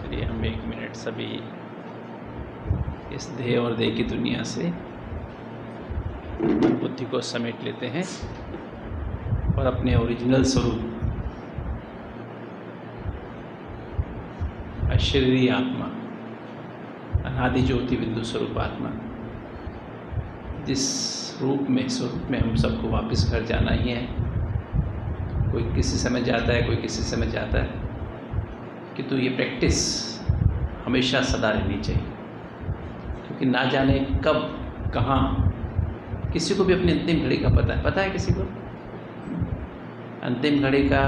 चलिए हम 1 मिनट सभी इस देह और देह की दुनिया से बुद्धि को समेट लेते हैं और अपने ओरिजिनल स्वरूप अशरीरी आत्मा, अनादि ज्योति बिंदु स्वरूप आत्मा, जिस स्वरूप में हम सबको वापस घर जाना ही है। कोई किसी समय जाता है, कोई किसी समय जाता है, किंतु ये प्रैक्टिस हमेशा सदा रहनी चाहिए, क्योंकि ना जाने कब कहाँ किसी को भी अपनी अंतिम घड़ी का पता है किसी को अंतिम घड़ी का,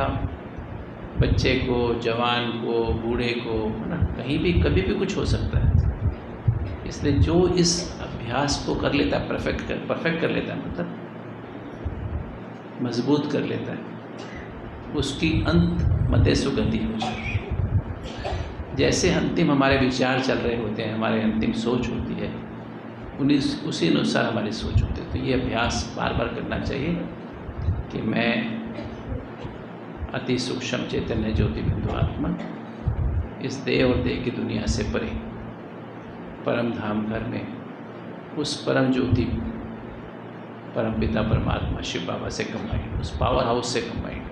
बच्चे को, जवान को, बूढ़े को, है ना, कहीं भी कभी भी कुछ हो सकता है। इसलिए जो इस अभ्यास को कर लेता है, परफेक्ट कर लेता है, मतलब मजबूत कर लेता है, उसकी अंत मते सुगति हो जाए। जैसे अंतिम हमारे विचार चल रहे होते हैं, हमारे अंतिम सोच होती है, उसी अनुसार हमारी सोच होती है। तो ये अभ्यास बार बार करना चाहिए कि मैं अति सूक्ष्म चैतन्य ज्योति बिंदु आत्मा इस देह और देह की दुनिया से परे परम धाम घर में उस परम ज्योति परम पिता परमात्मा शिव बाबा से कंबाइंड, उस पावर हाउस से कंबाइंड,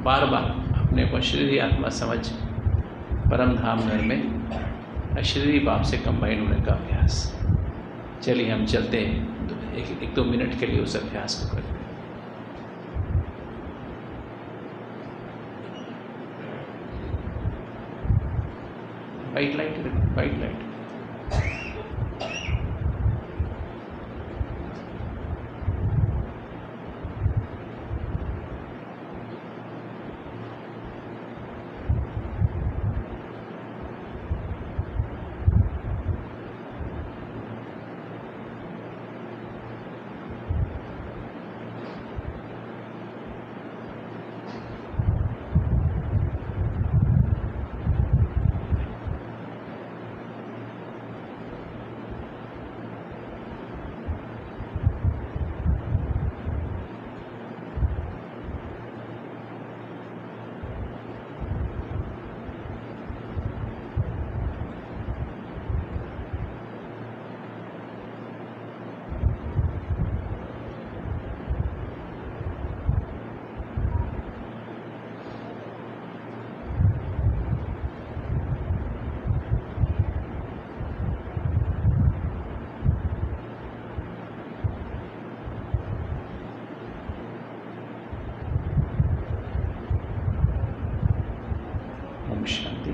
बार बार अपने को अशरीरी आत्मा समझ परम धाम घर में अशरीरी बाप से कंबाइंड होने का अभ्यास। चलिए हम चलते हैं, एक 2 मिनट के लिए उस अभ्यास को करते हैं। वाइट लाइट शांति।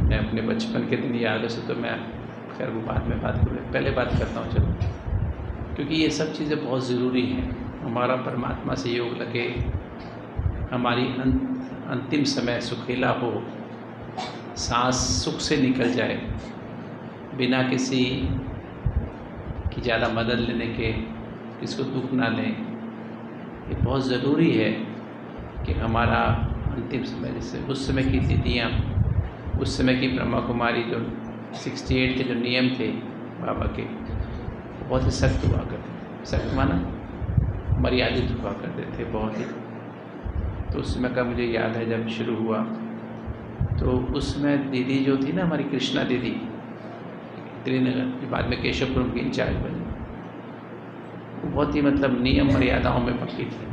मैं अपने बचपन के दिन यादों से, तो मैं खैर वो बाद में बात करूँ, पहले बात करता हूँ चलो, क्योंकि ये सब चीज़ें बहुत ज़रूरी हैं। हमारा परमात्मा से योग लगे, हमारी अंतिम समय सुखीला हो, सांस सुख से निकल जाए, बिना किसी की ज़्यादा मदद लेने के, किसको दुख ना दें। ये बहुत ज़रूरी है कि हमारा अंतिम समय, जैसे उस समय की दीदियाँ, उस समय की ब्रह्मा कुमारी, जो 68 के जो नियम थे बाबा के, बहुत ही सख्त हुआ करते थे। सख्त माना मर्यादित हुआ करते थे बहुत ही। तो उस समय का मुझे याद है, जब शुरू हुआ तो उसमें दीदी जो थी ना, हमारी कृष्णा दीदी, त्रिनगर, बाद में केशवपुरम की इंचार्ज बनी, वो बहुत ही मतलब नियम मर्यादाओं में पक्की थी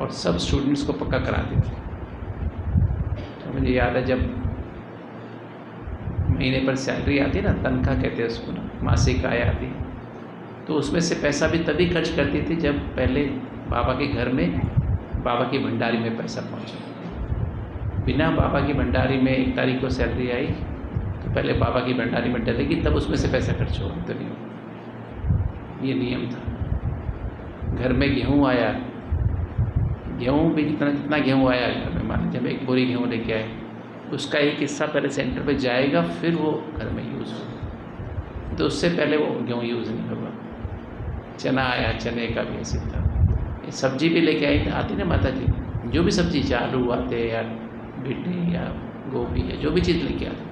और सब स्टूडेंट्स को पक्का कराती थी। तो मुझे याद है, जब महीने पर सैलरी आती ना, तनख्वाह कहते हैं उसको ना, मासिक आय आती, तो उसमें से पैसा भी तभी खर्च करती थी जब पहले बाबा के घर में, बाबा की भंडारी में पैसा पहुंचा। बिना बाबा की भंडारी में 1 तारीख को सैलरी आई तो पहले बाबा की भंडारी में डलेगी, तब उसमें से पैसा खर्च होगा, तो नहीं होगा। ये नियम था। घर में गेहूँ आया, गेहूँ भी जितना गेहूँ आया घर में, मान जब 1 बोरी गेहूँ लेके आए, उसका एक हिस्सा पहले सेंटर पे जाएगा, फिर वो घर में यूज़ होगा, तो उससे पहले वो गेहूँ यूज़ नहीं होगा। चना आया, चने का भी ऐसे था। ये सब्जी भी लेके आई आती ना माता जी, जो भी सब्जी, चाहे आलू आते या भिंडी या गोभी या जो भी चीज़ लेके आते,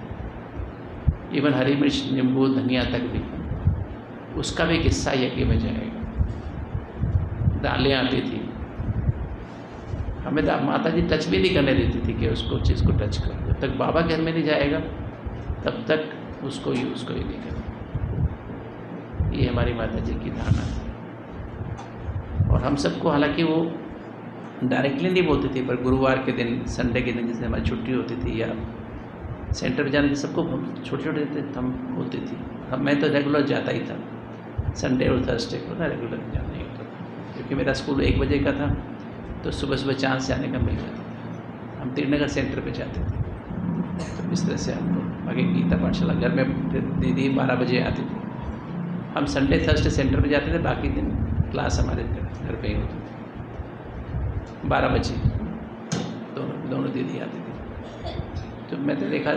इवन हरी मिर्च, नींबू, धनिया तक भी, उसका भी एक हिस्सा यज्ञ में जाएगा। दालें आती थी, हमें माता जी टच भी नहीं करने देती थी कि उसको चीज़ को टच करो। जब तक बाबा घर में नहीं जाएगा तब तक उसको यूज़ कोई नहीं करेगा। ये हमारी माता जी की धारणा थी। और हम सबको, हालांकि वो डायरेक्टली नहीं बोलती थी, पर गुरुवार के दिन, संडे के दिन जिस दिन हमारी छुट्टी होती थी या सेंटर पर जाने के, सबको छोटे छोटे थे हम बोलती थी। अब मैं तो रेगुलर जाता ही था, संडे और थर्सडे को ना रेगुलर जाना ही होता था, क्योंकि मेरा स्कूल 1 बजे का था, तो सुबह सुबह चांद से आने का मिल जाता था। हम त्रिनगर सेंटर पे जाते थे, तो इस तरह से हम लोग आगे गीता पाठशाला, घर में फिर दीदी 12 बजे आती थी। हम संडे थर्सडे सेंटर पे जाते थे, बाकी दिन क्लास हमारे घर पे ही होती थी। 12 बजे दोनों दीदी आती थी। तो मैं तो देखा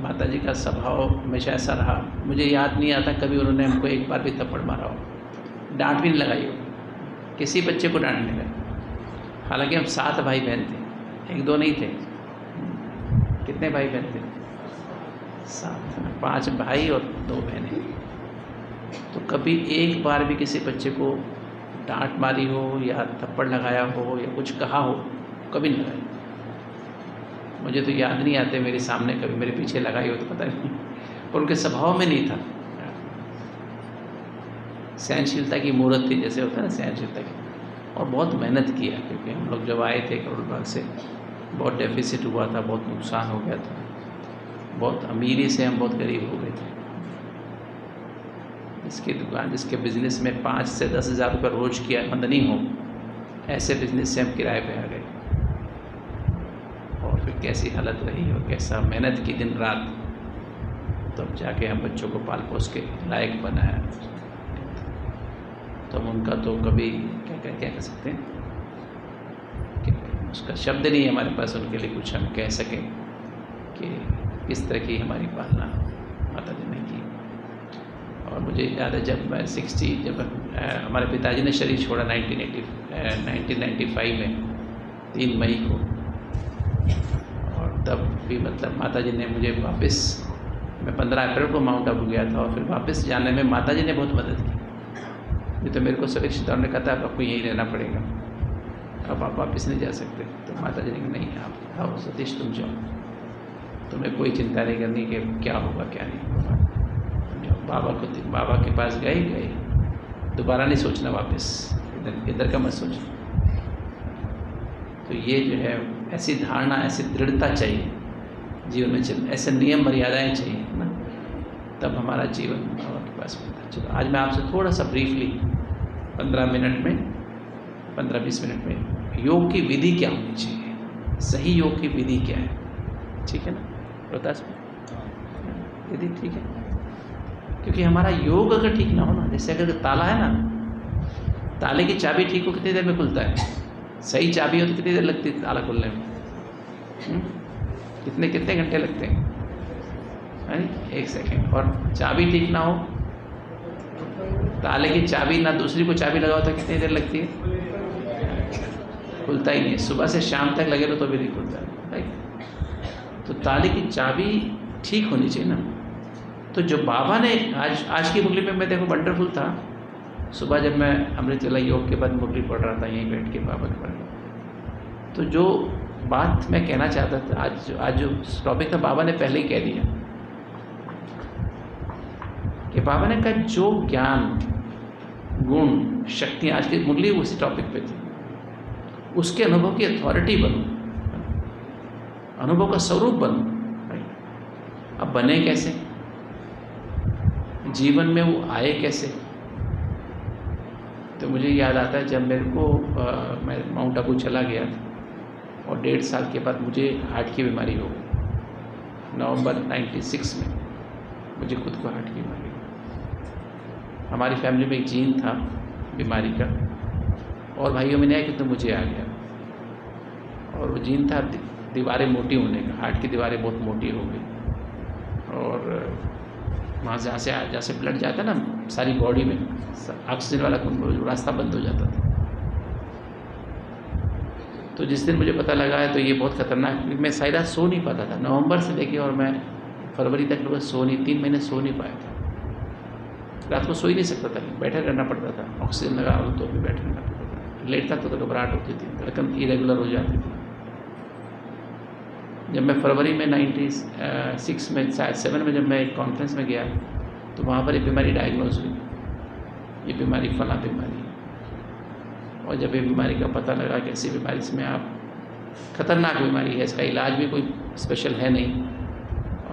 माता जी का स्वभाव हमेशा ऐसा रहा। मुझे याद नहीं आता कभी उन्होंने हमको एक बार भी थप्पड़ मारा हो, डांट भी नहीं लगाई हो, किसी बच्चे को डांट नहीं लगाई। हालांकि हम 7 भाई बहन थे, 1-2 नहीं थे। कितने भाई बहन थे? 7, 5 भाई और 2 बहनें। तो कभी एक बार भी किसी बच्चे को डांट मारी हो या थप्पड़ लगाया हो या कुछ कहा हो, कभी नहीं लगाई। मुझे तो याद नहीं आते मेरे सामने कभी, मेरे पीछे लगाई हो तो पता नहीं, पर उनके स्वभाव में नहीं था। सहनशीलता की मूर्त थी, जैसे होता है ना सहनशीलता की। और बहुत मेहनत किया, क्योंकि हम लोग जब आए थे करोल बाग से, बहुत डेफिसिट हुआ था, बहुत नुकसान हो गया था, बहुत अमीरी से हम बहुत गरीब हो गए थे। जिसकी दुकान, जिसके बिज़नेस में 5 से 10 हज़ार रुपये रोज़ की आमदनी हो, ऐसे बिज़नेस से हम किराए पे आ गए। और फिर कैसी हालत रही और कैसा मेहनत की दिन रात, तब जाके हम बच्चों को पाल पोस के लायक बनाया। तो हम उनका तो कभी क्या कह सकते हैं कि उसका शब्द नहीं है हमारे पास उनके लिए कुछ हम कह सकें कि किस तरह की हमारी पालना माता जी ने की। और मुझे याद है जब मैं 60, जब हमारे पिताजी ने शरीर छोड़ा 1995 में 3 मई को, और तब भी मतलब माता जी ने मुझे वापस, मैं 15 अप्रैल को माउंट आबू गया था, और फिर वापस जाने में माता जी ने बहुत मदद की। ये तो मेरे को सभी रिश्तेदारों ने कहा था आपको यहीं रहना पड़ेगा, अब आप वापस नहीं जा सकते। तो माता जी ने कहा नहीं, आप आओ सतीश, तुम जाओ, तुम्हें कोई चिंता नहीं करनी कि क्या होगा क्या नहीं होगा। बाबा के पास गए, दोबारा नहीं सोचना वापस, इधर का मत सोचना। तो ये जो है ऐसी धारणा, ऐसी दृढ़ता चाहिए जीवन में चलना, ऐसे नियम मर्यादाएं चाहिए ना, तब हमारा जीवन बाबा के पास मिलता है। चलो आज मैं आपसे थोड़ा सा ब्रीफली 15-20 मिनट में योग की विधि क्या होनी चाहिए, सही योग की विधि क्या है, ठीक है ना रोहतास में विधि, ठीक है। क्योंकि हमारा योग अगर ठीक ना हो ना, जैसे अगर ताला है ना, ताले की चाबी ठीक हो कितनी देर में खुलता है, सही चाबी हो तो कितनी देर लगती है ताला खुलने में, कितने घंटे लगते हैं, 1 सेकेंड। और चाबी ठीक ना हो, ताले की चाबी ना दूसरी को चाबी लगाओ तो कितनी देर लगती है, खुलता ही नहीं। सुबह से शाम तक लगे रहो तो भी नहीं खुलता, राइट। तो ताले की चाबी ठीक होनी चाहिए ना। तो जो बाबा ने आज की मुरली में मैं देखो वंडरफुल था, सुबह जब मैं अमृत वेला योग के बाद मुरली पढ़ रहा था यहीं बैठ के बाबा के पढ़ रहा, तो जो बात मैं कहना चाहता था, आज जो टॉपिक था बाबा ने पहले ही कह दिया कि बाबा ने कहा जो ज्ञान, गुण, शक्ति, आज की मुरली उसी टॉपिक पे थी, उसके अनुभव की अथॉरिटी बनो, अनुभव का स्वरूप बनो। अब बने कैसे, जीवन में वो आए कैसे। तो मुझे याद आता है जब मेरे को मैं माउंट आबू चला गया और 1.5 साल के बाद मुझे हार्ट की बीमारी हो गई। नवंबर 96 में मुझे खुद को हार्ट की बीमारी हुई। हमारी फैमिली में एक जीन था बीमारी का, और भाइयों में नहीं आया कि तो मुझे आ गया। और वो जीन था दीवारें मोटी होने का, हार्ट की दीवारें बहुत मोटी हो गई, और वहाँ जहाँ से ब्लड जाता है ना सारी बॉडी में, ऑक्सीजन वाला रास्ता बंद हो जाता था। तो जिस दिन मुझे पता लगा है तो ये बहुत खतरनाक, क्योंकि मैं सारी रात सो नहीं पाता था, नवंबर से लेके और मैं फरवरी तक लगभग 3 महीने सो नहीं पाया था। रात को सो ही नहीं सकता था, बैठे रहना पड़ता था, ऑक्सीजन लगा तो भी बैठे रहना पड़ता था। लेटता था तो घबराहट होती थी, धड़कन इरेगुलर हो जाती थी। जब मैं फरवरी में 96 में, शायद 7 में, जब मैं एक कॉन्फ्रेंस में गया तो वहाँ पर एक बीमारी डायग्नोज हुई, ये बीमारी फला बीमारी है। और जब ये बीमारी का पता लगा कि ऐसी बीमारी, इसमें आप ख़तरनाक बीमारी है, इसका इलाज भी कोई स्पेशल है नहीं,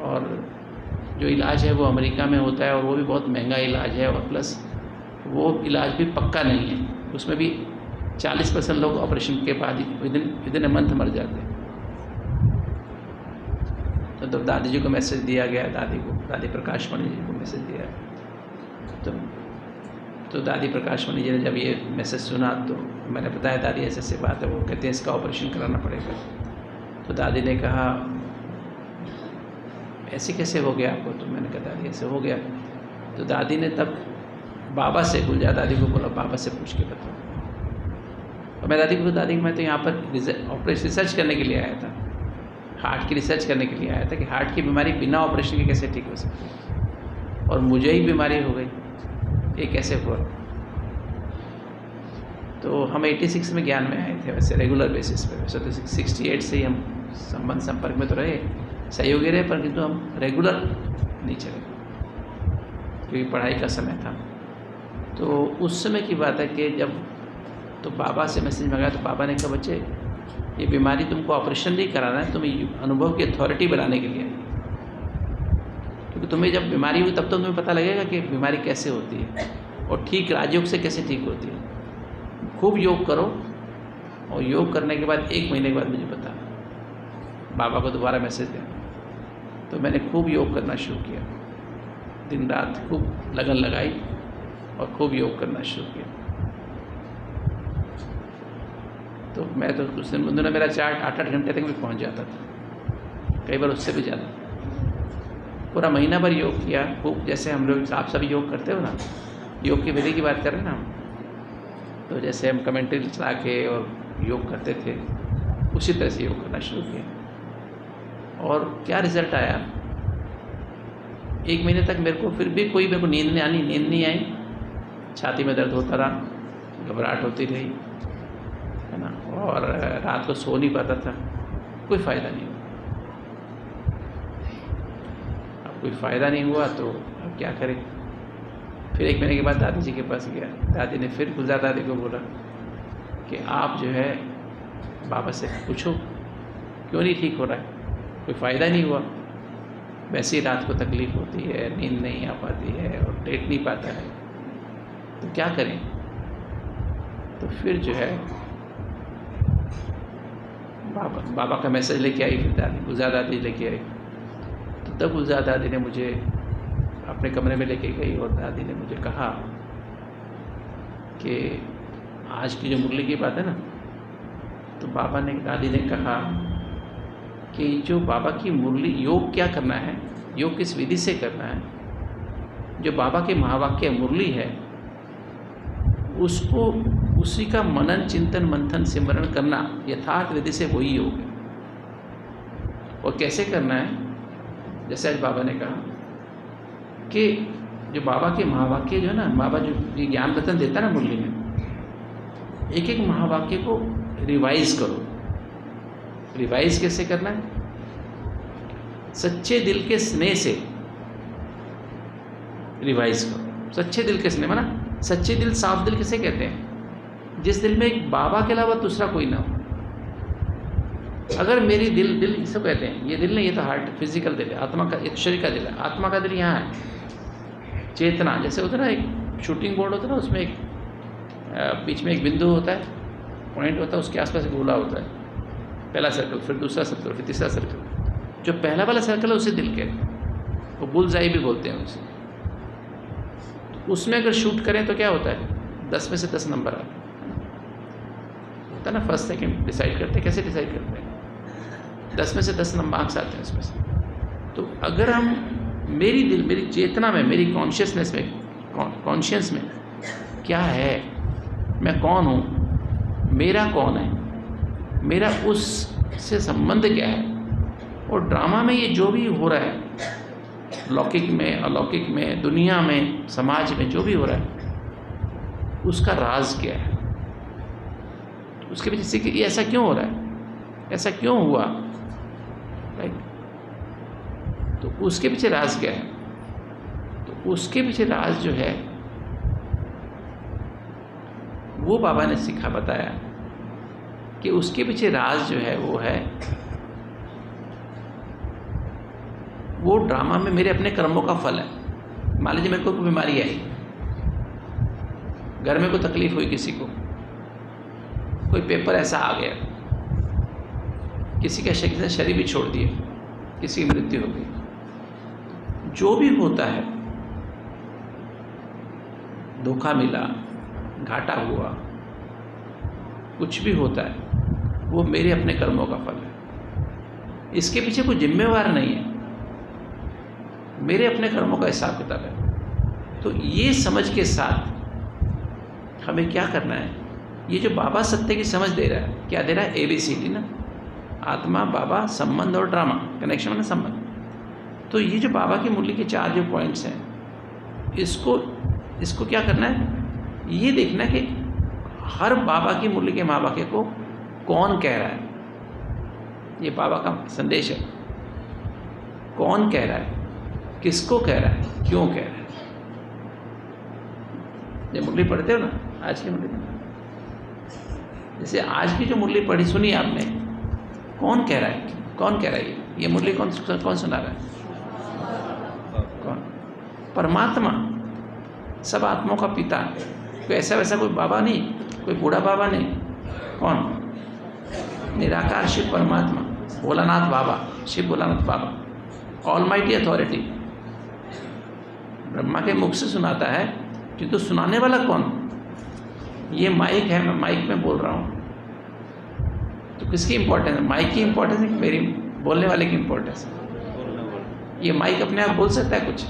और जो इलाज है वो अमेरिका में होता है और वो भी बहुत महंगा इलाज है, और प्लस वो इलाज भी पक्का नहीं है, उसमें भी 40% लोग ऑपरेशन के बाद ही विदिन ए मंथ मर जाते हैं। तो दादी जी को मैसेज दिया गया, दादी प्रकाश मणि जी को मैसेज दिया। तो दादी प्रकाश मणि जी ने जब ये मैसेज सुना तो मैंने बताया दादी ऐसे बात है, वो कहते हैं इसका ऑपरेशन कराना पड़ेगा। तो दादी ने कहा ऐसे कैसे हो गया आपको? तो मैंने कहा दादी ऐसे हो गया। तो दादी ने तब बाबा से, गुलजार दादी को बोला बाबा से पूछ के बताओ। और मैं दादी को, दादी मैं तो यहाँ पर ऑपरेशन रिसर्च करने के लिए आया था, हार्ट की रिसर्च करने के लिए आया था कि हार्ट की बीमारी बिना ऑपरेशन के कैसे ठीक हो सकती है, और मुझे ही बीमारी हो गई, ये कैसे हुआ? तो हम 86 में ज्ञान में आए थे, वैसे रेगुलर बेसिस पे। वैसे तो 68 से ही हम संपर्क में तो रहे, सहयोगी रहे, पर किंतु हम रेगुलर नहीं चले क्योंकि पढ़ाई का समय था। तो उस समय की बात है कि जब तो बाबा से मैसेज मंगाया तो बाबा ने कहा बच्चे ये बीमारी तुमको ऑपरेशन नहीं कराना है, तुम्हें अनुभव की अथॉरिटी बनाने के लिए, क्योंकि तुम्हें जब बीमारी हुई तब तो तुम्हें पता लगेगा कि बीमारी कैसे होती है और ठीक राजयोग से कैसे ठीक होती है। खूब योग करो और योग करने के बाद 1 महीने के बाद मुझे बता। बाबा को दोबारा मैसेज दिया तो मैंने खूब योग करना शुरू किया, दिन रात खूब लगन लगाई और खूब योग करना शुरू किया। तो मैं तो कुछ दिन में मेरा 8-8 घंटे तक भी पहुंच जाता था, कई बार उससे भी ज़्यादा। पूरा महीना भर योग किया खूब, जैसे हम लोग आप सभी योग करते हो ना, योग की विधि की बात कर रहे हैं ना हम, तो जैसे हम कमेंट्री चला के और योग करते थे उसी तरह से योग करना शुरू किया। और क्या रिज़ल्ट आया, 1 महीने तक मेरे को फिर भी मेरे को नींद नहीं आई, छाती में दर्द होता रहा, घबराहट होती रही, है ना, और रात को सो नहीं पाता था, कोई फ़ायदा नहीं हुआ। अब कोई फ़ायदा नहीं हुआ तो अब क्या करें? फिर 1 महीने के बाद दादी जी के पास गया, दादी ने फिर गुलजार दादी को बोला कि आप जो है बाबा से पूछो क्यों नहीं ठीक हो रहा है, कोई फ़ायदा नहीं हुआ, वैसे ही रात को तकलीफ़ होती है, नींद नहीं आ पाती है और लेट नहीं पाता है, तो क्या करें? तो फिर जो है बाबा का मैसेज लेके आई, फिर दादी गुलजार दादी लेके आई। तो तब गुलजार दादी ने मुझे अपने कमरे में लेके गई और दादी ने मुझे कहा कि आज की जो मुरली की बात है ना, तो दादी ने कहा कि जो बाबा की मुरली, योग क्या करना है, योग किस विधि से करना है, जो बाबा के महावाक्य मुरली है उसको, उसी का मनन चिंतन मंथन सिमरण करना यथार्थ विधि से वही योग है। और कैसे करना है, जैसे आज बाबा ने कहा कि जो बाबा के महावाक्य जो है ना, बाबा जो ये ज्ञान रतन देता है ना मुरली में, एक एक महावाक्य को रिवाइज करो। रिवाइज कैसे करना है? सच्चे दिल के स्नेह से रिवाइज करो। सच्चे दिल के स्नेह माना, सच्चे दिल, साफ दिल किसे कहते हैं? जिस दिल में एक बाबा के अलावा दूसरा कोई ना हो। अगर मेरी दिल इसको कहते हैं, ये दिल नहीं, ये तो हार्ट, फिजिकल दिल है, आत्मा का, एक शरीर का दिल है, आत्मा का दिल यहाँ है। चेतना जैसे होता है ना, एक शूटिंग बोर्ड होता है ना, उसमें एक बीच में एक बिंदु होता है, पॉइंट होता है, उसके आसपास एक गोला होता है, पहला सर्कल, फिर दूसरा सर्कल, फिर तीसरा सर्कल। जो पहला वाला सर्कल है उसे दिल कहते हैं, वो बुलजाई भी बोलते हैं उसे। तो उसमें अगर शूट करें तो क्या होता है, 10 में से 10 नंबर आते हैं, होता है ना, फर्स्ट सेकंड डिसाइड करते हैं। कैसे डिसाइड करते हैं? 10 में से 10 नंबर मार्क्स आते हैं उसमें से। तो अगर हम, मेरी दिल, मेरी चेतना में, मेरी कॉन्शियसनेस में, कॉन्शियस में क्या है, मैं कौन हूँ, मेरा कौन है, मेरा उससे संबंध क्या है, और ड्रामा में ये जो भी हो रहा है, लौकिक में, अलौकिक में, दुनिया में, समाज में जो भी हो रहा है, उसका राज क्या है, उसके पीछे सीख ये ऐसा क्यों हो रहा है, ऐसा क्यों हुआ, राइट। तो उसके पीछे राज क्या है? तो उसके पीछे राज जो है वो बाबा ने सिखा बताया कि उसके पीछे राज जो है वो ड्रामा में मेरे अपने कर्मों का फल है। मान लीजिए मेरे को कोई बीमारी आई, घर में कोई तकलीफ हुई, किसी को कोई पेपर ऐसा आ गया, किसी का शरीर भी छोड़ दिए, किसी की मृत्यु हो गई, जो भी होता है, धोखा मिला, घाटा हुआ, कुछ भी होता है, वो मेरे अपने कर्मों का फल है। इसके पीछे कोई जिम्मेवार नहीं है, मेरे अपने कर्मों का हिसाब किताब है। तो ये समझ के साथ हमें क्या करना है, ये जो बाबा सत्य की समझ दे रहा है, क्या दे रहा है? ABCD ना, आत्मा, बाबा, संबंध और ड्रामा, कनेक्शन में संबंध। तो ये जो बाबा की मुरली के 4 जो पॉइंट्स हैं, इसको क्या करना है, ये देखना कि हर बाबा की मुरली के माँ बाप को कौन कह रहा है। ये बाबा का संदेश है, कौन कह रहा है, किसको कह रहा है, क्यों कह रहा है। जब मुरली पढ़ते हो ना, आज की मुरली, जैसे आज की जो मुरली पढ़ी सुनी आपने, कौन कह रहा है, कौन कह रहा है, ये मुरली कौन सुना रहा है? कौन? परमात्मा, सब आत्माओं का पिता। कोई ऐसा वैसा कोई बाबा नहीं, कोई बूढ़ा बाबा नहीं, कौन? निराकार शिव परमात्मा, भोलानाथ बाबा, शिव भोलानाथ बाबा, ऑलमाइटी अथॉरिटी। ब्रह्मा के मुख से सुनाता है, किंतु सुनाने वाला कौन? ये माइक है, मैं माइक में बोल रहा हूँ, तो किसकी इंपॉर्टेंस है? माइक की इंपॉर्टेंस है कि मेरी बोलने वाले की इंपॉर्टेंस है? ये माइक अपने आप बोल सकता है कुछ?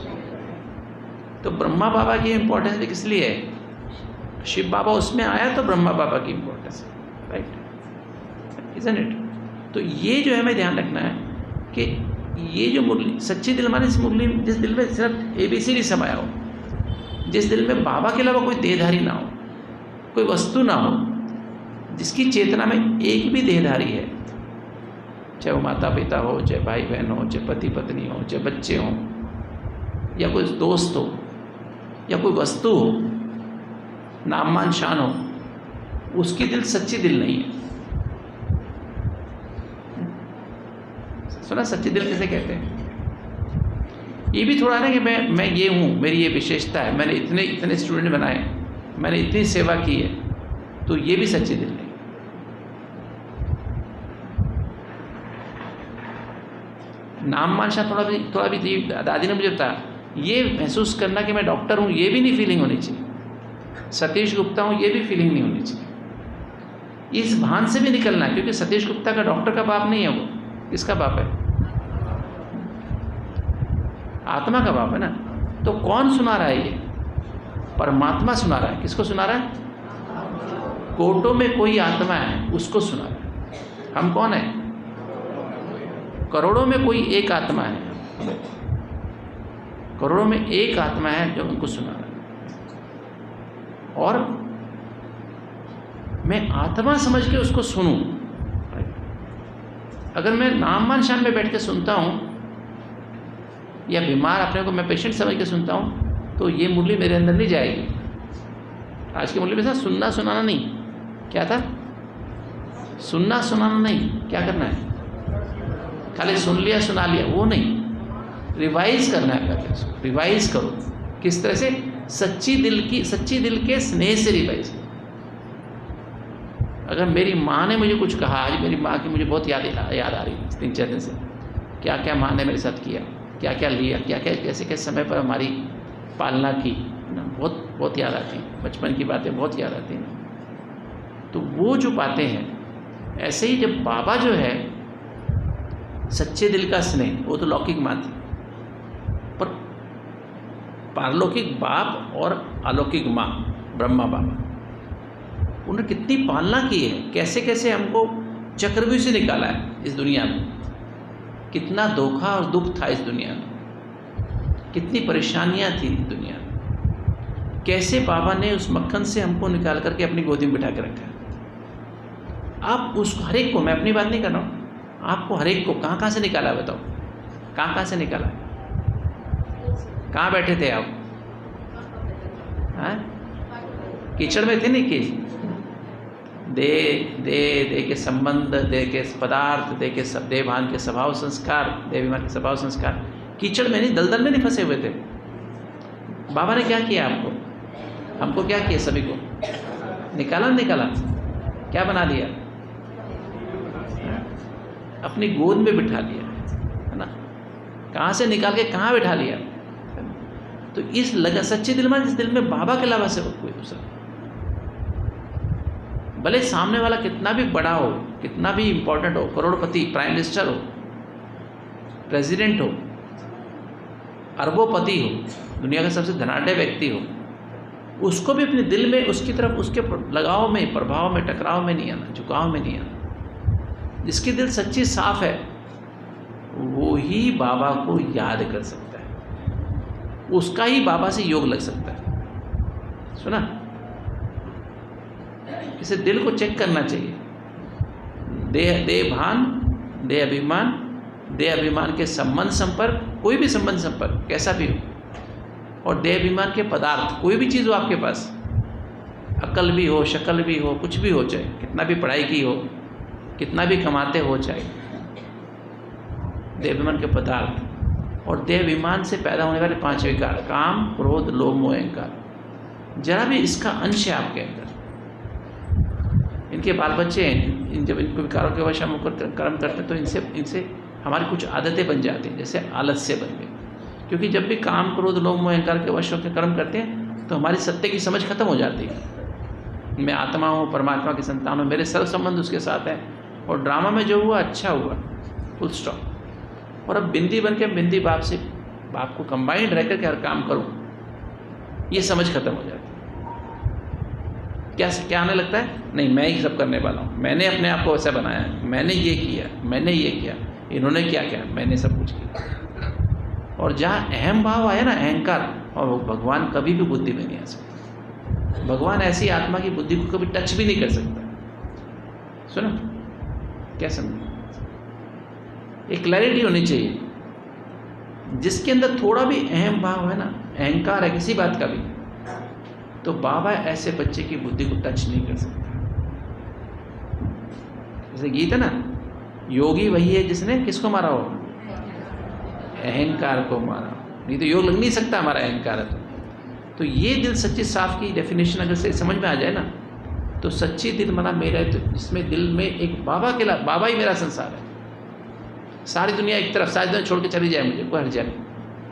तो ब्रह्मा बाबा की इंपॉर्टेंस किस लिए है? शिव बाबा उसमें आया तो ब्रह्मा बाबा की इंपॉर्टेंस है, राइट, इजंट इट? तो ये जो है हमें ध्यान रखना है कि ये जो मुरली, सच्ची दिल माने इस मुरली, जिस दिल में सिर्फ ABCD समाया हो, जिस दिल में बाबा के अलावा कोई देहधारी ना हो, कोई वस्तु ना हो, जिसकी चेतना में एक भी देहधारी है, चाहे वो माता पिता हो, चाहे भाई बहन हो, चाहे पति पत्नी हो, चाहे बच्चे हों, या कोई दोस्त हो, या कोई वस्तु हो, नाम मान शान हो, उसकी दिल सच्ची दिल नहीं है। सुना सच्ची दिल किसे कहते हैं? ये भी थोड़ा ना कि मैं ये हूँ, मेरी ये विशेषता है, मैंने इतने स्टूडेंट बनाए, मैंने इतनी सेवा की है, तो ये भी सच्ची दिल नहीं। नाम मान शान थोड़ा भी दादी ने मुझे बताया, ये महसूस करना कि मैं डॉक्टर हूँ, ये भी नहीं फीलिंग होनी चाहिए। सतीश गुप्ता हूँ, ये भी फीलिंग नहीं होनी चाहिए। इस भान से भी निकलना है, क्योंकि सतीश गुप्ता का डॉक्टर का बाप नहीं है, वो किसका बाप है? आत्मा का बाप है ना। तो कौन सुना रहा है? ये परमात्मा सुना रहा है। किसको सुना रहा है? कोटों में कोई आत्मा है, उसको सुना रहा है। हम कौन है? करोड़ों में कोई एक आत्मा है, करोड़ों में एक आत्मा है जो उनको सुना रहा है। और मैं आत्मा समझ के उसको सुनूं। अगर मैं नाम मान शान में बैठ के सुनता हूँ, या बीमार अपने को मैं पेशेंट समझ के सुनता हूँ, तो ये मुरली मेरे अंदर नहीं जाएगी। आज की मुरली में था सुनना सुनाना नहीं, क्या था? सुनना सुनाना नहीं, क्या करना है? खाली सुन लिया सुना लिया, वो नहीं, रिवाइज करना है पहले। रिवाइज करो, किस तरह से? सच्ची दिल के स्नेह से रिवाइज करो। अगर मेरी माँ ने मुझे कुछ कहा, आज मेरी माँ की मुझे बहुत याद आ रही है 3-4 दिन से, क्या क्या माँ ने मेरे साथ किया, क्या क्या लिया, क्या क्या कैसे कैसे समय पर हमारी पालना की ना, बहुत याद आती हैं। बचपन की बातें बहुत याद आती हैं। तो वो जो बातें हैं, ऐसे ही जब बाबा जो है सच्चे दिल का स्नेह, वो तो लौकिक माँ थी, पर पारलौकिक बाप और अलौकिक माँ ब्रह्मा बाबा, उन्होंने कितनी पालना की है, कैसे कैसे हमको चक्रव्यूह से निकाला है इस दुनिया में। कितना धोखा और दुख था इस दुनिया में, कितनी परेशानियां थी इस दुनिया में। कैसे बाबा ने उस मक्खन से हमको निकाल करके अपनी गोदी में बिठा के रखा। आप उसको हर एक को, मैं अपनी बात नहीं कर रहा हूँ, आपको हर एक को कहाँ कहाँ से निकाला है बताओ, कहाँ कहाँ से निकाला? कहाँ बैठे थे आप? हाँ, कीचड़ में थे नहीं कि दे के संबंध, दे के पदार्थ, दे के दे भान के स्वभाव संस्कार, दे विमान के स्वभाव संस्कार, कीचड़ में नहीं, दलदल में नहीं फंसे हुए थे। बाबा ने क्या किया आपको, हमको क्या किया, सभी को निकाला निकाला, क्या बना दिया? अपनी गोद में बिठा लिया, है ना? कहाँ से निकाल के कहाँ बिठा लिया? तो इस लगा सच्चे दिल में, इस दिल में बाबा के अलावा से कोई दूसरा, भले सामने वाला कितना भी बड़ा हो, कितना भी इंपॉर्टेंट हो, करोड़पति, प्राइम मिनिस्टर हो, प्रेसिडेंट हो, अरबोपति हो, दुनिया का सबसे धनाढ़ व्यक्ति हो, उसको भी अपने दिल में उसकी तरफ, उसके लगाव में, प्रभाव में, टकराव में नहीं आना, झुकाव में नहीं आना। जिसकी दिल सच्ची साफ है वो ही बाबा को याद कर सकता है, उसका ही बाबा से योग लग सकता है। सुना? इसे दिल को चेक करना चाहिए। दे भान, दे अभिमान, दे अभिमान के संबंध संपर्क, कोई भी संबंध संपर्क कैसा भी हो, और दे अभिमान के पदार्थ, कोई भी चीज़ हो आपके पास, अकल भी हो, शक्ल भी हो, कुछ भी हो, चाहे कितना भी पढ़ाई की हो, कितना भी कमाते हो, चाहे दे अभिमान के पदार्थ और दे अभिमान से पैदा होने वाले 5 विकार, काम, क्रोध, लोभ, मोह, अहंकार, जरा भी इसका अंश है आपके अंदर। इनके बाल बच्चे हैं, जब इनको विकारों के वश हम कर्म करते हैं तो इनसे हमारी कुछ आदतें बन जाती हैं, जैसे आलस्य बन गई। क्योंकि जब भी काम, क्रोध, लोभ, मोह, अहंकार के वश होकर कर्म करते हैं तो हमारी सत्य की समझ खत्म हो जाती है। मैं आत्मा हूँ, परमात्मा की संतान हूँ, मेरे सर्व संबंध उसके साथ है, और ड्रामा में जो हुआ अच्छा हुआ, फुल स्टॉप। और अब बिंदी बन के बिंदी बाप को कंबाइंड रह करके हर काम करूँ, ये समझ खत्म हो जाती है। क्या आने लगता है? नहीं, मैं ही सब करने वाला हूँ, मैंने अपने आप को वैसा बनाया है, मैंने ये किया, मैंने ये किया, इन्होंने क्या किया, मैंने सब कुछ किया। और जहाँ अहम भाव आया ना, अहंकार, और भगवान कभी भी बुद्धि में नहीं आ सकता। भगवान ऐसी आत्मा की बुद्धि को कभी टच भी नहीं कर सकता। सुनो, क्या समझ, एक क्लैरिटी होनी चाहिए। जिसके अंदर थोड़ा भी अहम भाव है ना, अहंकार है किसी बात का भी, तो बाबा ऐसे बच्चे की बुद्धि को टच नहीं कर सकता। जैसे गीत है ना, योगी वही है जिसने किसको मारा हो, अहंकार को मारा, नहीं तो योग लग नहीं सकता हमारा अहंकार है। तो ये दिल सच्ची साफ की डेफिनेशन अगर से समझ में आ जाए ना, तो सच्ची दिल मना मेरा है, तो इसमें दिल में एक बाबा के बाबा ही मेरा संसार है। सारी दुनिया एक तरफ, सारी दुनिया छोड़ के चली जाए, मुझे कोई हर्ज नहीं,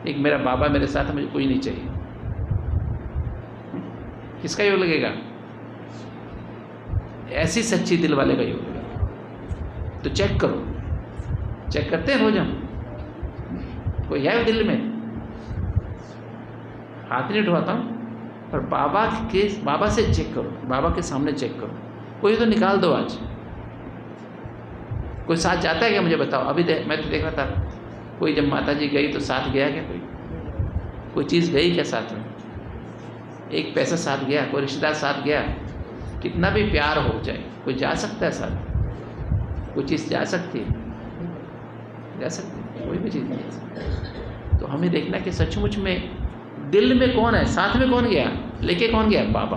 एक मेरा बाबा मेरे साथ है, मुझे कोई नहीं चाहिए। किसका योग लगेगा? ऐसी सच्ची दिल वाले का योग लगेगा। तो चेक करो, चेक करते हैं रोज हम, कोई है दिल में? हाथ नहीं उठवाता हूँ, पर बाबा से चेक करो, बाबा के सामने चेक करो। कोई तो निकाल दो आज। कोई साथ जाता है क्या, मुझे बताओ? अभी मैं तो देख रहा था, कोई जब माता जी गई तो साथ गया क्या? कोई चीज़ गई क्या साथ में? एक पैसा साथ गया, कोई रिश्तेदार साथ गया? कितना भी प्यार हो जाए, कोई जा सकता है साथ? कोई चीज़ जा सकती है? जा सकती है? कोई भी चीज़ नहीं जा सकती। तो हमें देखना कि सचमुच में दिल में कौन है, साथ में कौन गया, लेके कौन गया? बाबा।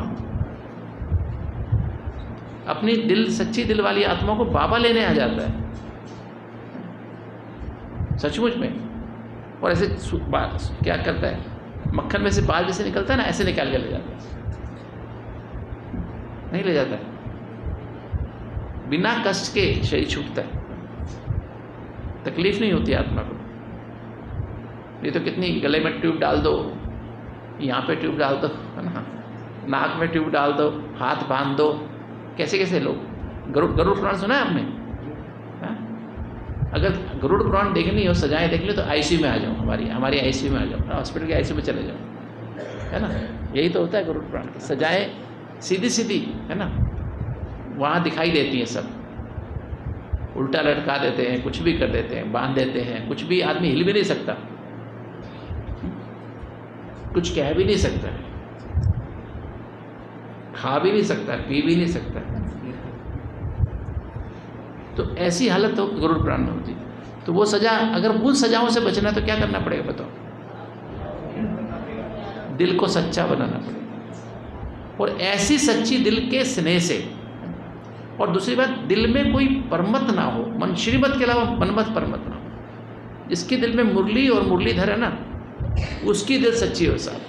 अपनी दिल, सच्ची दिल वाली आत्मा को बाबा लेने आ जाता है सचमुच में। और ऐसे क्या करता है, मक्खन में से बाल जैसे निकलता है ना, ऐसे निकाल के ले जाता है। नहीं ले जाता है, बिना कष्ट के शरीर छूटता है, तकलीफ नहीं होती आत्मा को। ये तो कितनी, गले में ट्यूब डाल दो, यहाँ पे ट्यूब डाल दो, है ना, नाक में ट्यूब डाल दो, हाथ बांध दो, कैसे कैसे लोग। गरुड़ पुराण सुना है आपने? अगर गरुड़ पुराण देखनी हो, सजाएं देखनी हो, तो आईसीयू में आ जाओ, हमारी आईसीयू में आ जाओ, हॉस्पिटल के आईसीयू में चले जाओ, है ना। यही तो होता है गरुड़ पुराण की सजाएं, सीधी सीधी, है ना, वहाँ दिखाई देती हैं सब। उल्टा लटका देते हैं, कुछ भी कर देते हैं, बांध देते हैं, कुछ भी, आदमी हिल भी नहीं सकता, कुछ कह भी नहीं सकता, खा भी नहीं सकता, पी भी नहीं सकता, तो ऐसी हालत तो गरुड़ पुराण में होती। तो वो सजा, अगर उन सजाओं से बचना है तो क्या करना पड़ेगा बताओ? दिल को सच्चा बनाना पड़ेगा, और ऐसी सच्ची दिल के स्नेह से। और दूसरी बात, दिल में कोई परमत ना हो, मन श्रीमत के अलावा मनमत परमत ना हो। जिसके दिल में मुरली और मुरलीधर है ना, उसकी दिल सच्ची हो साहब।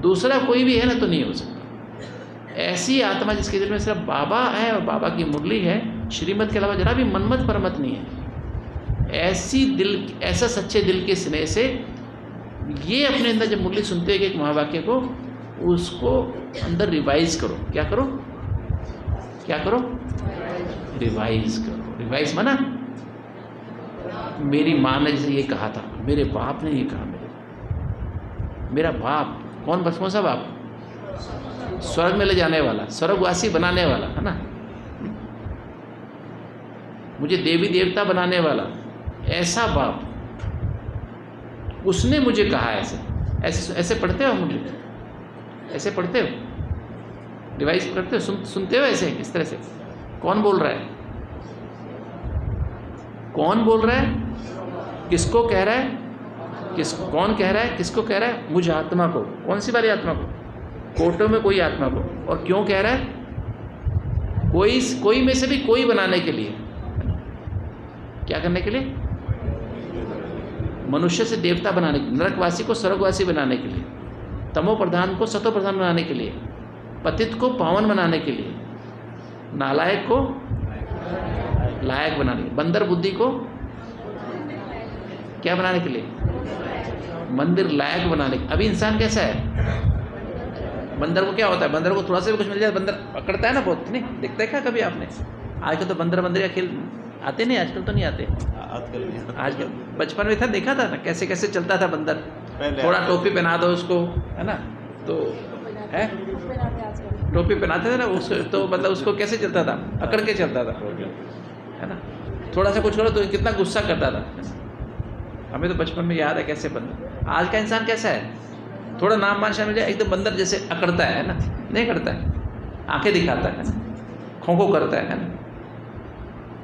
दूसरा कोई भी है ना तो नहीं हो सकता। ऐसी आत्मा जिसके दिल में सिर्फ बाबा है और बाबा की मुरली है, श्रीमत के अलावा जरा भी मनमत परमत नहीं है, ऐसी दिल, ऐसा सच्चे दिल के स्नेह से ये अपने अंदर जब मुरली सुनते हैं एक महावाक्य को, उसको अंदर रिवाइज करो। क्या करो? क्या करो? रिवाइज करो। रिवाइज माना मेरी माँ ने जैसे ये कहा था, मेरे बाप ने ये कहा, मेरा बाप कौन? बस कौन सा बाप? स्वर्ग में ले जाने वाला, स्वर्गवासी बनाने वाला है ना, मुझे देवी देवता बनाने वाला, ऐसा बाप, उसने मुझे कहा। ऐसे ऐसे ऐसे पढ़ते हो? मुझे ऐसे पढ़ते हो? रिवाइज करते हो? सुनते हो ऐसे? किस तरह से? कौन बोल रहा है? कौन बोल रहा है? किसको कह रहा है? कौन कह रहा है? किसको कह रहा है? मुझ आत्मा को। कौन सी वाली आत्मा को? कोटों में कोई आत्मा को। और क्यों कह रहा है? कोई में से भी कोई बनाने के लिए। क्या करने के लिए? मनुष्य से देवता बनाने के लिए, नरकवासी को स्वर्गवासी बनाने के लिए, तमो प्रधान को सतो प्रधान बनाने के लिए, पतित को पावन बनाने के लिए, नालायक को लायक बनाने के लिए, बंदर बुद्धि को क्या बनाने के लिए? मंदिर लायक बनाने के। अभी इंसान कैसा है? बंदर को क्या होता है? बंदर को थोड़ा सा भी कुछ मिल जाए बंदर पकड़ता है ना, बहुत नहीं देखता है क्या कभी आपने? आजकल तो बंदर का खेल आते नहीं, आजकल तो नहीं आते। आजकल बचपन में था, देखा था ना कैसे कैसे चलता था बंदर। थोड़ा टोपी पहना दो उसको, है ना, तो है टोपी पहनाते थे ना उसको, तो मतलब उसको कैसे चलता था? अकड़ के चलता था, है ना। थोड़ा सा कुछ करो तो कितना गुस्सा करता था। हमें तो बचपन में याद है कैसे बंदर। आज का इंसान कैसा है? थोड़ा नाम मानशा मिल जाए एकदम बंदर जैसे अकड़ता है ना, नहीं करता है, आंखें दिखाता है ना, खों करता है ना।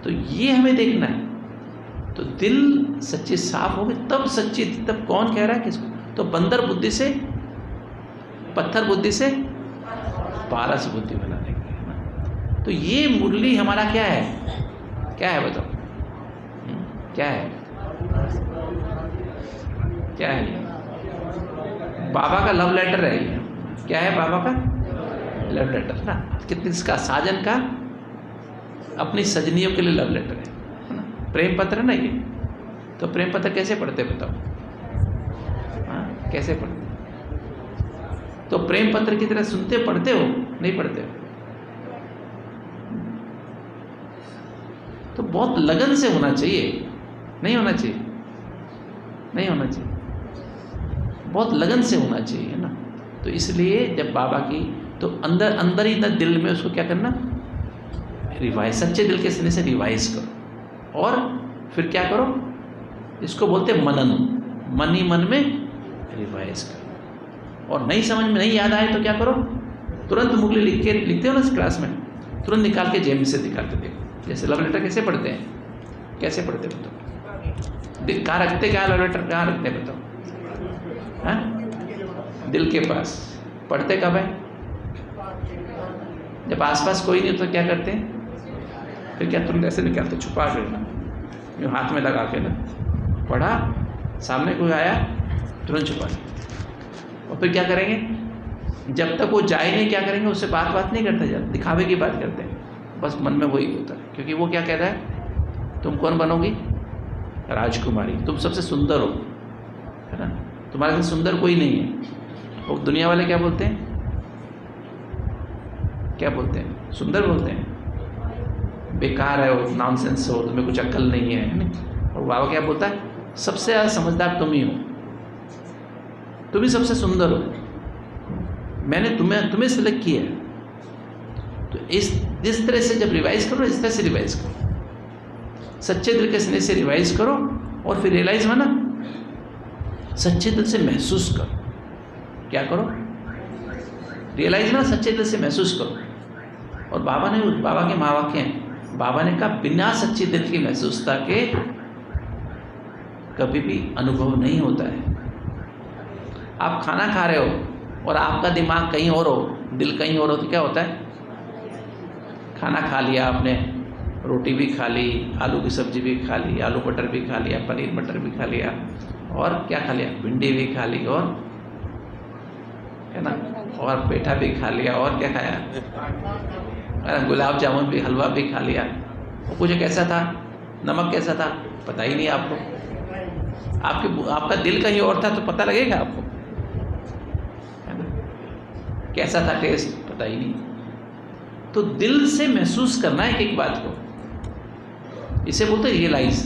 तो ये हमें देखना है। तो दिल सच्ची साफ होगी तब सच्ची, तब कौन कह रहा है किसको? तो बंदर बुद्धि से, पत्थर बुद्धि से पारस बुद्धि बना देंगे, है ना। तो ये मुरली हमारा क्या है? क्या है बताओ? क्या है? क्या है ये? बाबा का लव लेटर है ये। क्या है बाबा का लव लेटर ना? कितनी इसका साजन का अपनी सजनियों के लिए लव लेटर है ना, प्रेम पत्र है ना ये। तो प्रेम पत्र कैसे पढ़ते बताओ? हाँ, कैसे पढ़ते? तो प्रेम पत्र की तरह सुनते पढ़ते हो? नहीं पढ़ते हो? तो बहुत लगन से होना चाहिए, नहीं होना चाहिए? नहीं होना चाहिए, बहुत लगन से होना चाहिए, है ना। तो इसलिए जब बाबा की, तो अंदर ही अंदर दिल में उसको क्या करना? रिवाइज, सच्चे दिल के सिने से रिवाइज करो। और फिर क्या करो? इसको बोलते मनन, मन ही मन में रिवाइज करो। और नहीं समझ में नहीं याद आए तो क्या करो? तुरंत मुरली लिखते हो ना क्लास में, तुरंत निकाल के जेब से निकाल के देखो। जैसे लव लेटर कैसे पढ़ते हैं? कैसे पढ़ते बताओ? कहाँ रखते? क्या लव लेटर कहाँ रखते बताओ? हाँ, दिल के पास। पढ़ते कब है? जब आसपास कोई नहीं तो क्या करते हैं? फिर क्या तुरंत ऐसे निकालते, छुपा कर ना, यूँ हाथ में लगा के ना, पढ़ा, सामने कोई आया तुरंत छुपा लिया। और फिर क्या करेंगे? जब तक वो जाए नहीं क्या करेंगे? उससे बात नहीं करते, जब दिखावे की बात करते हैं, बस मन में वही होता है। क्योंकि वो क्या कह रहा है? तुम कौन बनोगी? राजकुमारी। तुम सबसे सुंदर हो, है ना, तुम्हारे से सुंदर कोई नहीं है। और दुनिया वाले क्या बोलते हैं? क्या बोलते हैं? सुंदर बोलते हैं। बेकार है वो, नॉनसेंस हो, तुम्हें कुछ अक्ल नहीं है, नहीं। और बाबा क्या बोलता है? सबसे ज़्यादा समझदार तुम ही हो, तुम ही सबसे सुंदर हो, मैंने तुम्हें सिलेक्ट किया है। तो इस तरह से जब रिवाइज करो, इस तरह से रिवाइज करो, सच्चे दिल के स्नेह से रिवाइज करो। और फिर रियलाइज माना सच्चे दिल से महसूस करो। क्या करो? रियलाइज ना, सच्चे दिल से महसूस करो। और बाबा के महावाक्य हैं, बाबा ने कहा बिना सच्ची दिल की महसूसता के कभी भी अनुभव नहीं होता है। आप खाना खा रहे हो और आपका दिमाग कहीं और हो, दिल कहीं और हो, तो क्या होता है? खाना खा लिया आपने, रोटी भी खा ली, आलू की सब्जी भी खा ली, आलू मटर भी खा लिया, पनीर मटर भी खा लिया, और क्या खा लिया? भिंडी भी खा ली, और है ना, और पेठा भी खा लिया, और क्या खाया? गुलाब जामुन भी, हलवा भी खा लिया। वो कुछ कैसा था? नमक कैसा था? पता ही नहीं आपको। आपका दिल कहीं और था तो पता लगेगा आपको, है ना? कैसा था टेस्ट? पता ही नहीं। तो दिल से महसूस करना है एक बात को, इसे बोलते रियलाइज।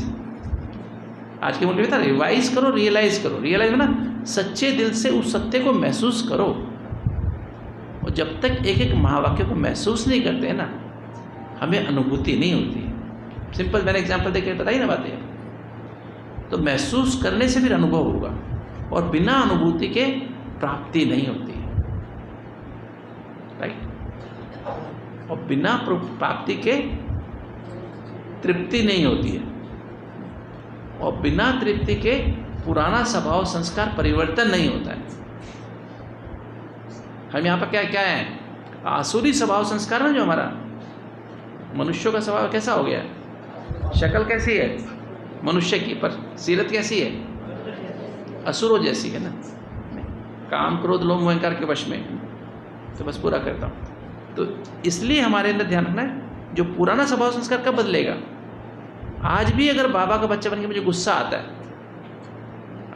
आज के मुद्दे में था रिवाइज करो, रियलाइज करो। रियलाइज में ना सच्चे दिल से उस सत्य को महसूस करो। और जब तक एक एक महावाक्य को महसूस नहीं करते हैं ना, हमें अनुभूति नहीं होती। सिंपल मैंने एग्जांपल देके बताई ना बातें। तो महसूस करने से फिर अनुभव होगा, और बिना अनुभूति के प्राप्ति नहीं होती, राइट? और बिना प्राप्ति के तृप्ति नहीं होती है, और बिना तृप्ति के पुराना स्वभाव संस्कार परिवर्तन नहीं होता है। हम यहाँ पर क्या क्या है? आसुरी स्वभाव संस्कार में जो हमारा मनुष्यों का स्वभाव कैसा हो गया? शक्ल कैसी है मनुष्य की, पर सीरत कैसी है? असुरों जैसी है ना। काम क्रोध लोभ मोह अहंकार के वश में। तो बस पूरा करता हूँ। तो इसलिए हमारे अंदर ध्यान रखना है, जो पुराना स्वभाव संस्कार कब बदलेगा? आज भी अगर बाबा का बच्चा बन के मुझे गुस्सा आता है,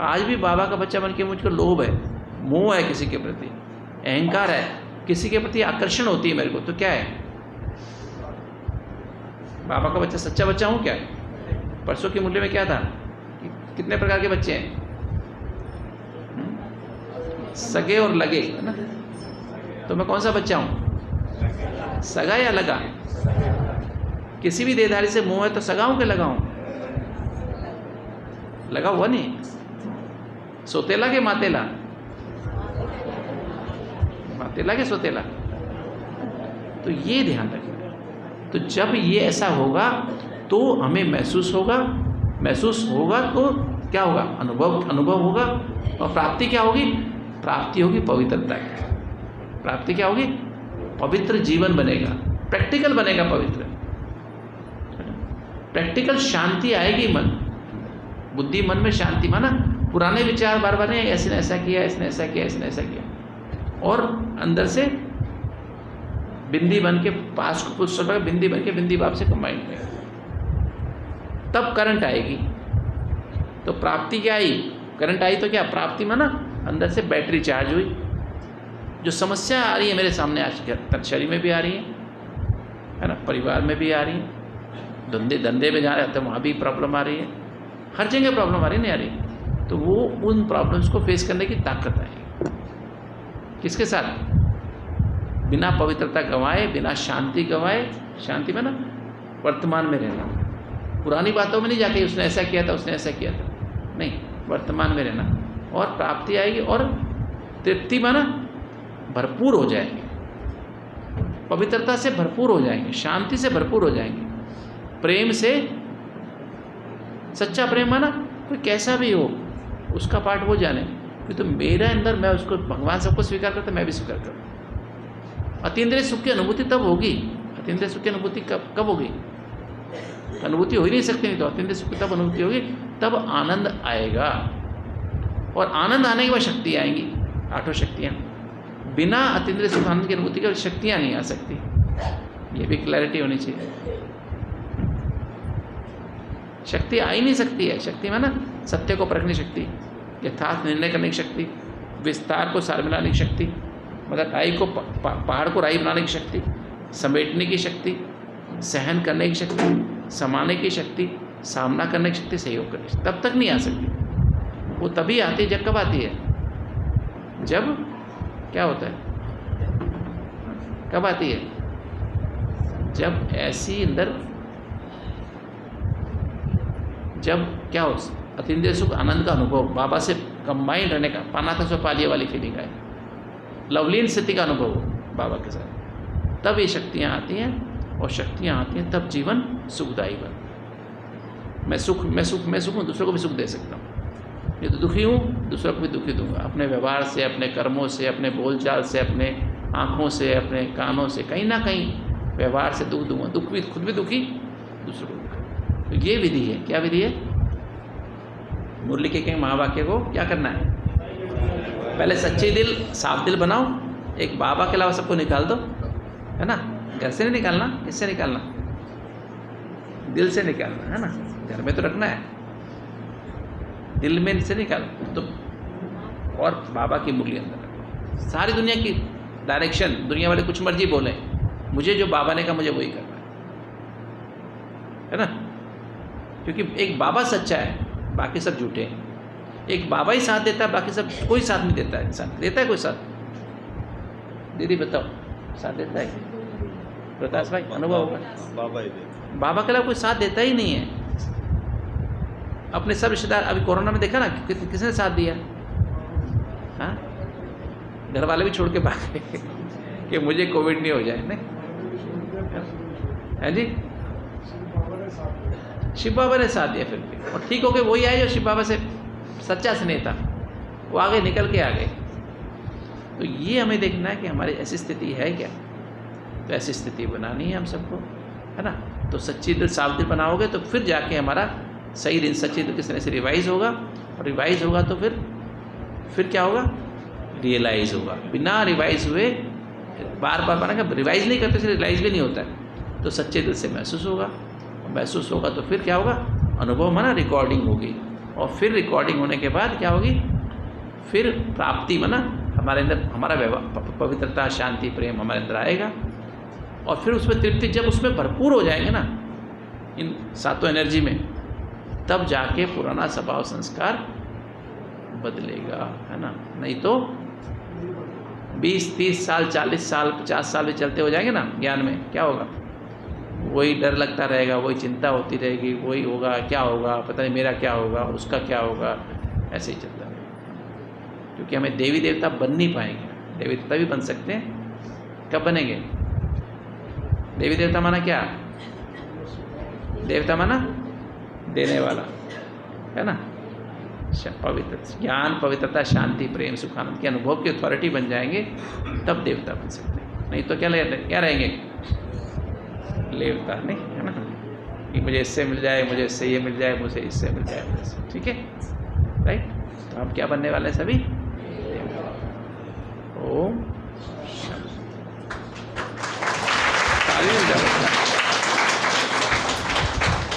आज भी बाबा का बच्चा बन के मुझको लोभ है, मोह है, किसी के प्रति अहंकार है, किसी के प्रति आकर्षण होती है मेरे को, तो क्या है? बाबा का बच्चा सच्चा बच्चा हूँ क्या? परसों के मूल्य में क्या था? कितने प्रकार के बच्चे हैं? सगे और लगे, है ना? तो मैं कौन सा बच्चा हूँ? सगा या लगा? किसी भी देहधारी से मोह है तो सगा हूँ कि लगा हूँ? लगा हुआ नहीं। सोतेला के मातेला? मातेला के सोतेला? तो ये ध्यान रखना। तो जब ये ऐसा होगा तो हमें महसूस होगा तो क्या होगा? अनुभव होगा। और प्राप्ति क्या होगी? प्राप्ति होगी पवित्रता की। प्राप्ति क्या होगी? पवित्र जीवन बनेगा, प्रैक्टिकल बनेगा पवित्र, प्रैक्टिकल शांति आएगी। मन बुद्धि मन में शांति, माना पुराने विचार बार बार नहीं, ऐसे ने ऐसा किया, इसने ऐसा किया, इसने ऐसा किया, और अंदर से बिंदी बन के पास को कुछ समय बिंदी बन के बिंदी बाप से कंबाइन में, तब करंट आएगी। तो प्राप्ति क्या आई? करंट आई तो क्या प्राप्ति? माना अंदर से बैटरी चार्ज हुई। जो समस्या आ रही है मेरे सामने आज शरीर में भी आ रही है ना, परिवार में भी आ रही है, धंधे में जा रहे हैं वहाँ भी प्रॉब्लम आ रही है, हर जगह प्रॉब्लम आ रही नहीं आ रही, तो वो उन प्रॉब्लम्स को फेस करने की ताकत आएगी। किसके साथ? बिना पवित्रता गंवाए, बिना शांति गंवाए। शांति में ना वर्तमान में रहना, पुरानी बातों में नहीं जाके उसने ऐसा किया था, उसने ऐसा किया था, नहीं, वर्तमान में रहना, और प्राप्ति आएगी। और तृप्ति माना भरपूर हो जाएंगे, पवित्रता से भरपूर हो जाएंगे, शांति से भरपूर हो जाएंगे, प्रेम से। सच्चा प्रेम माना कोई कैसा भी हो उसका पार्ट वो जाने कि तो मेरे अंदर, मैं उसको, भगवान सबको स्वीकार करता, मैं भी स्वीकार करता। अतीन्द्रिय सुख की अनुभूति तब होगी। अतीन्द्रिय सुख की अनुभूति कब होगी? अनुभूति हो ही नहीं सकती, नहीं तो अतीन्द्रिय सुख की तब अनुभूति होगी, तब आनंद आएगा। और आनंद आने के बाद शक्ति आएंगी, 8 शक्तियाँ। बिना अतीन्द्रिय सुख आनंद की अनुभूति के शक्तियाँ नहीं आ सकती। ये भी क्लैरिटी होनी चाहिए। शक्ति आ ही नहीं सकती है। शक्ति में ना सत्य को परखने की शक्ति, यथार्थ निर्णय करने की शक्ति, विस्तार को सार मिलाने की शक्ति, मतलब राई को पहाड़ को राई बनाने की शक्ति, समेटने की शक्ति, सहन करने की शक्ति, समाने की शक्ति, सामना करने की शक्ति, सहयोग करने की, तब तक नहीं आ सकती। वो तभी आती है, जब कब आती है? जब क्या होता है? कब आती है? जब ऐसी अंदर, जब क्या हो, अतीन्द्रिय सुख आनंद का अनुभव, बाबा से कंबाइंड रहने का, पाना था सो पालिए वाली फीलिंग है, लवलीन स्थिति का अनुभव हो बाबा के साथ, तब ये शक्तियाँ आती हैं और शक्तियाँ आती हैं तब जीवन सुखदायी बनता है। मैं सुख हूँ, दूसरों को भी सुख दे सकता हूँ। ये तो दुखी हूँ, दूसरों को भी दुखी दूंगा, अपने व्यवहार से, अपने कर्मों से, अपने बोलचाल से, अपने आँखों से, अपने कानों से, कहीं ना कहीं व्यवहार से दुख दूंगा। दुख भी, खुद भी दुखी, दूसरों को दुखी। तो ये विधि है। क्या विधि है? मुरली के कहीं महावाक्य को क्या करना है? पहले सच्चे दिल, साफ दिल बनाओ। एक बाबा के अलावा सबको निकाल दो, है ना। घर से नहीं निकालना, इससे निकालना, दिल से निकालना, है ना। घर में तो रखना है, दिल में से निकाल तो, और बाबा की मुरली अंदर रखो। सारी दुनिया की डायरेक्शन, दुनिया वाले कुछ मर्जी बोले, मुझे जो बाबा ने कहा मुझे वही करना है ना। क्योंकि एक बाबा सच्चा है, बाकी सब झूठे हैं। एक बाबा ही साथ देता है, बाकी सब कोई साथ नहीं देता है। इंसान देता है कोई साथ? दीदी बताओ, साथ देता है? प्रकाश भाई अनुभव होगा? बाबा के अलावा कोई साथ देता ही नहीं है। अपने सब रिश्तेदार, अभी कोरोना में देखा ना किसने साथ दिया? हाँ, घर वाले भी छोड़ के भाग गए कि मुझे कोविड नहीं हो जाए। नहीं है जी, शिव बाबा ने साथ दिया फिर भी, और ठीक हो गए। वही आए जो शिव बाबा से सच्चा स्नेह था, वो आगे निकल के आ गए। तो ये हमें देखना है कि हमारी ऐसी स्थिति है क्या। तो ऐसी स्थिति बनानी है हम सबको, है ना। तो सच्ची दिल, साफ दिल बनाओगे तो फिर जाके हमारा सही दिन, सच्ची दिल किस तरह से रिवाइज होगा, और रिवाइज होगा तो फिर क्या होगा? रियलाइज होगा। बिना रिवाइज हुए बार बार बना, रिवाइज नहीं करते, रियलाइज भी नहीं होता है। तो सच्चे दिल से महसूस होगा, महसूस होगा तो फिर क्या होगा? अनुभव माना रिकॉर्डिंग होगी, और फिर रिकॉर्डिंग होने के बाद क्या होगी? फिर प्राप्ति माना हमारे अंदर, हमारा पवित्रता, शांति, प्रेम हमारे अंदर आएगा। और फिर उसमें तृप्ति, जब उसमें भरपूर हो जाएंगे ना इन सातों एनर्जी में, तब जाके पुराना स्वभाव संस्कार बदलेगा, है ना। नहीं तो 20-30 साल, 40 साल, 50 साल भी चलते हो जाएंगे ना ज्ञान में, क्या होगा? वही डर लगता रहेगा, वही चिंता होती रहेगी, वही होगा, क्या होगा पता नहीं, मेरा क्या होगा, उसका क्या होगा, ऐसे ही चलता रहेगा। क्योंकि हमें देवी देवता बन नहीं पाएंगे। देवी देवता भी बन सकते हैं, कब बनेंगे? देवी देवता माना क्या? देवता माना देने वाला, है ना। पवित्र ज्ञान, पवित्रता, शांति, प्रेम, सुख, आनंद के अनुभव की अथॉरिटी बन जाएंगे, तब देवता बन सकते हैं। नहीं तो क्या रहेंगे? देवता नहीं, है ना, कि मुझे इससे मिल जाए, मुझे इससे ये मिल जाए, मुझे इससे मिल जाए, ठीक है, राइट। तो हम क्या बनने वाले हैं सभी? ओम